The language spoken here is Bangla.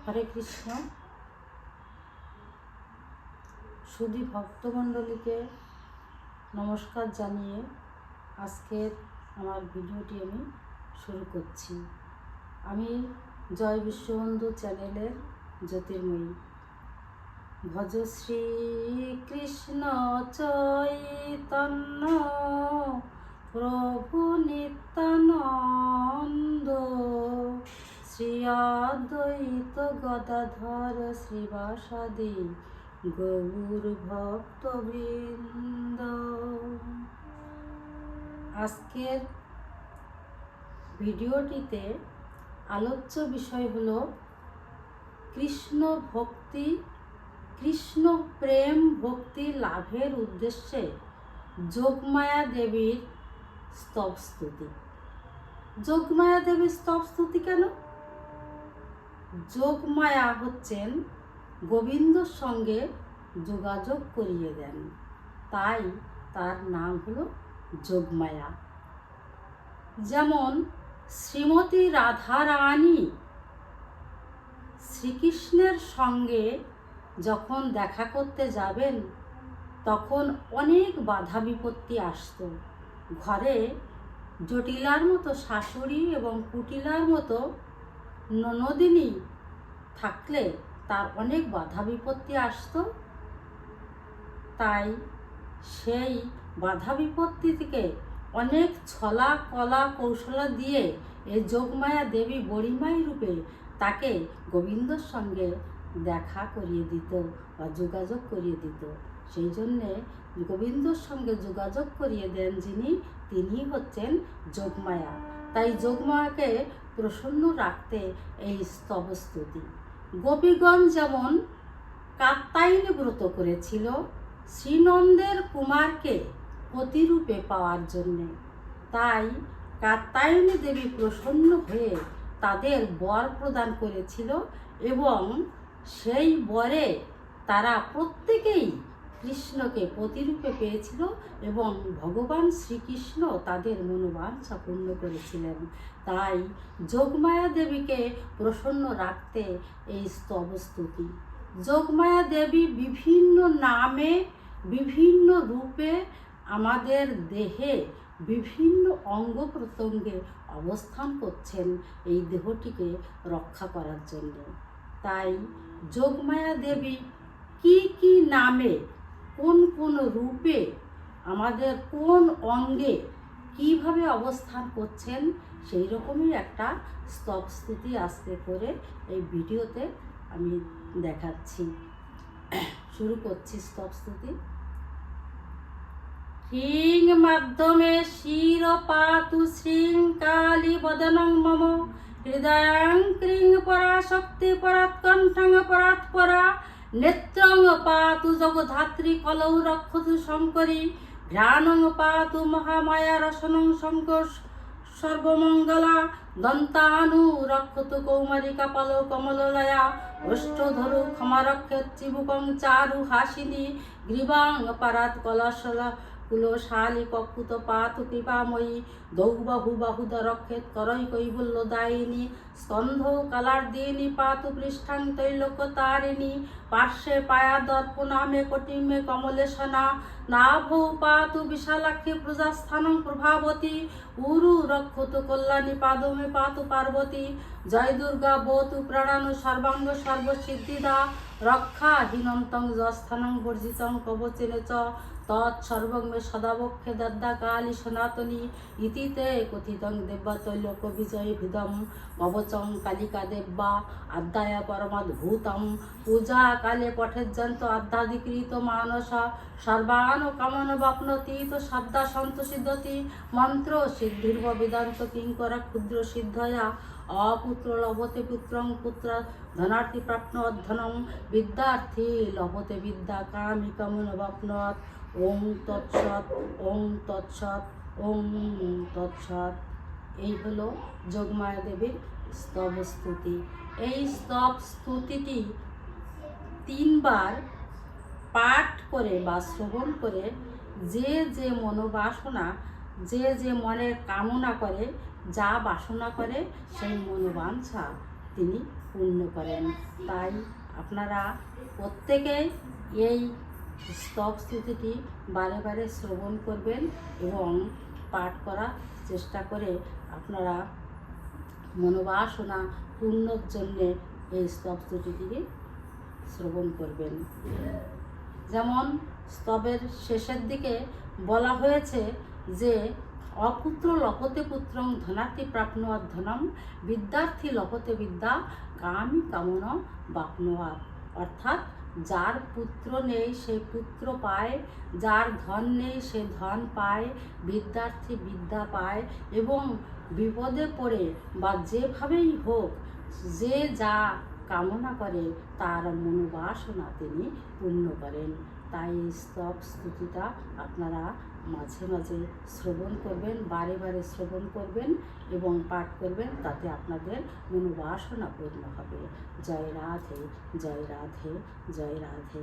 হরে কৃষ্ণ। সুধী ভক্তমণ্ডলীকে নমস্কার জানিয়ে আজকের আমার ভিডিওটি আমি শুরু করছি। আমি জয় বিশ্ববন্ধু চ্যানেলের জ্যোতির্ময়ী। ভজ শ্রী কৃষ্ণ চৈতন্য প্রভু নিত্যানন্দ শ্রী অদ্বৈত গদাধর শ্রীবাসাদি গৌর ভক্তবৃন্দ। আজকের ভিডিওটিতে আলোচ্য বিষয় হলো কৃষ্ণ ভক্তি, কৃষ্ণ প্রেম ভক্তি লাভের উদ্দেশ্যে যোগমায়া দেবীর স্তব স্তুতি। যোগমায়া দেবীর স্তব স্তুতি কেন? যোগমায়া হচ্ছেন গোবিন্দর সঙ্গে যোগাযোগ করিয়ে দেন, তাই তার নাম হলো যোগমায়া। যেমন শ্রীমতী রাধারানী শ্রীকৃষ্ণের সঙ্গে যখন দেখা করতে যাবেন তখন অনেক বাধা বিপত্তি আসতো। ঘরে জটিলার মতো শাশুড়ি এবং কুটিলার মতো ননদিনী থাকলে তার অনেক বাধা বিপত্তি আসতো। তাই সেই বাধা বিপত্তি থেকে অনেক ছলা কলা কৌশল দিয়ে এই যোগমায়া দেবী বড়িমাই রূপে তাকে গোবিন্দর সঙ্গে দেখা করিয়ে দিত বা যোগাযোগ করিয়ে দিত। সেই জন্যে গোবিন্দর সঙ্গে যোগাযোগ করিয়ে দেন যিনি, তিনি হচ্ছেন যোগমায়া। তাই যোগমায়াকে প্রসন্ন রাখতে এই স্তব স্তুতি। গোপীগণ যেমন কাত্যায়নী ব্রত করেছিল শ্রীনন্দের কুমারকে প্রতিরূপে পাওয়ার জন্যে, তাই কাত্যায়নী দেবী প্রসন্ন হয়ে তাদের বর প্রদান করেছিল এবং সেই বরে তারা প্রত্যেকেই কৃষ্ণকে প্রতিরূপে পেয়েছিল এবং ভগবান শ্রীকৃষ্ণ তাদের মনোবাঞ্ছা পূর্ণ করেছিলেন। তাই যোগমায়া দেবীকে প্রসন্ন রাখতে এই স্তব স্তুতি। যোগমায়া দেবী বিভিন্ন নামে বিভিন্ন রূপে আমাদের দেহে বিভিন্ন অঙ্গ প্রত্যঙ্গে অবস্থান করছেন এই দেহটিকে রক্ষা করার জন্য। তাই যোগমায়া দেবী কি কি নামে কোন কোন রূপে আমাদের কোন অঙ্গে কিভাবে অবস্থান করছেন সেই রকমই একটা স্তব স্তুতি আজকে করে এই ভিডিওতে আমি দেখাচ্ছি। শুরু করছি স্তব স্তুতি। হ্রিং মাধ্যমে শিরপাতু শ্রীং কালী বদনং মম হৃদয়ং ক্রিং পরাশক্তি পরাৎকণ্ঠং পরাৎপরা নেত্রং পাতু জগধাত্রী কলৌ রক্ষতু শঙ্করী ঘ্রাণং পাতু মহামায়া রসনং শঙ্কর সর্বমঙ্গলা দন্তানু রক্ষতু কৌমারিকা পালৌ কমললয়া অষ্টধরু ক্ষমারক্ষে চিবুকং চারু হাসিনী গ্রীবাং পারাৎ কলাশলা কুলশালী কক্ষুত পাতু কৃপাময়ী দৌবাহু বাহুদা রক্ষেত করৈ কৈবল্য দায়িনী স্কন্ধ কালার্দিনী পাতু পৃষ্ঠাং তৈলোক তারিণী পার্শ্বে পায়া দর্পণামে কটিমে কমলেশনা নাভৌ পাতু বিশালাক্ষী প্রজাস্থানং প্রভাবতী উরু রক্ষতু কল্যাণী পাদমে পাতু পার্বতী জয় দুর্গা বতু প্রাণানু সর্বাঙ্গ সর্বসিদ্ধিদা রক্ষা হীনন্তং যস্থানং বর্জিতং কবচেন চ তৎসর্বং মে সদাবক্ষে দদ্দা কালী সনাতনী ইতিতে কথিতং দেব্যা তৈলোক বিজয় ভিদম ভবচং কালিকা দেব্যা আদ্যায় পরমাদ্ভূতম পূজা কালে পঠেজ্জন্ত আধ্যাধিকৃত মানস সর্বান কামন বাপ্নতি তো শ্রদ্ধা সন্তোষিদ্ধতি মন্ত্র সিদ্ধির্ব বেদান্ত কিঙ্কর ক্ষুদ্র সিদ্ধয়া অপুত্র লভতে পুত্রং পুত্র ধনার্থী প্রাপ্ন অধ্যনম বিদ্যার্থী লভতে বিদ্যা কামি কামন বাপ্নত। ওং তৎসৎ, ওং তৎসৎ, ওং তৎসৎ। এই হলো যোগমায়া দেবীর স্তব স্তুতি। এই স্তব স্তুতিটি 3 বার পাঠ করে বা শ্রবণ করে যে যে মনোবাসনা, যে যে মনের কামনা করে, যা বাসনা করে সেই মনোবাঞ্ছা তিনি পূর্ণ করেন। তাই আপনারা প্রত্যেকেই এই স্তব স্তুতিটি বারে বারে শ্রবণ করবেন এবং পাঠ করার চেষ্টা করে আপনারা মনোবাসনা পূর্ণর জন্যে এই স্তব স্তুতিটিকে শ্রবণ করবেন। যেমন স্তবের শেষের দিকে বলা হয়েছে যে অপুত্র লভতে পুত্রং ধনার্থী প্রাপ্নুয়াৎ ধনম, বিদ্যার্থী লভতে বিদ্যা কামি কামন বাপ্নুয়াৎ। অর্থাৎ যার পুত্র নেই সে পুত্র পায়, যার ধন নেই সে ধন পায়, বিদ্যার্থী বিদ্যা পায় এবং বিপদে পড়ে বা যেভাবেই হোক যে যা কামনা করে তার মনোবাসনা তিনি পূর্ণ করেন। তাই স্তব স্তুতিটা আপনারা মাঝে মাঝে শ্রবণ করবেন, বারে বারে শ্রবণ করবেন এবং পাঠ করবেন, তাতে আপনাদের মনোবাসনা পূর্ণ হবে। জয় রাধে, জয় রাধে, জয় রাধে।